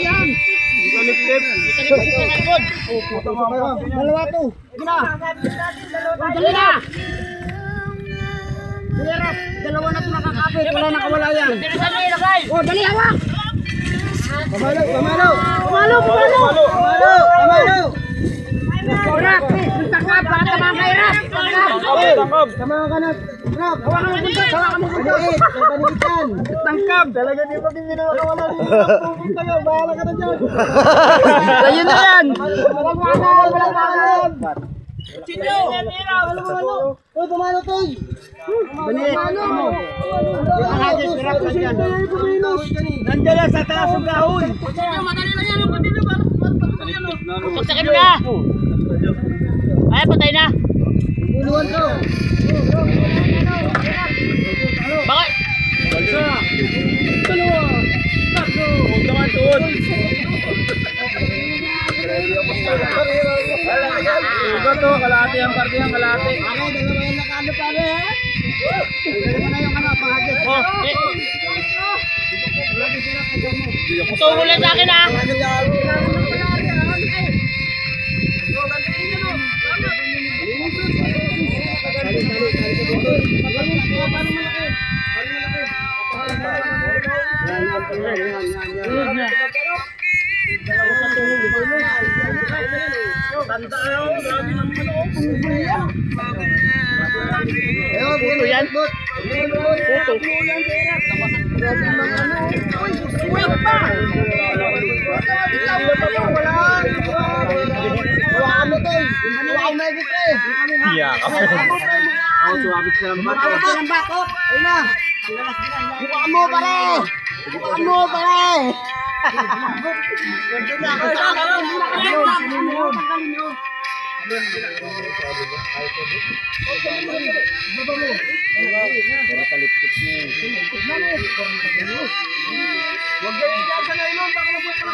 yan. Ikaliptip. Dalawa to. Sige na. Dali na. Dalawa na ito nakakapit. Wala nakawala yan. Oh, dali hawak. Pamalo. Rap, tangkap. Baka tamang kay Rap. Tangkap. Tama ka na. Rap, hawakan mo buntot. Tangkap. Talaga di pa din nakawala dito. Pupunta ka. Bahala ka na dyan. Ayun na yan. Walang bakal. Chino. Oh, pamalo to. Banit. Nandiyan lang sa taas ng dahon. Madali lang yan. Pagsakin mo na. Ay, patay na. Inuwan to. Bakit? Balsa. Dalawa. Tatlo. Huwag naman tuon. Huwag to. Kalate ang parte ang kalate. Ako, dalawa yung nakano pare ha? Dalawa na yung ano, pangagis. Oh, Tungo lang sa akin ha. Puto yan. Puto. iya. Ako sumabit sa lambat. Ayun na. Bukaan mo pare. Bukaan mo pare. Huwag ganyan dyan sa nylon. Baka mabuhat ka na.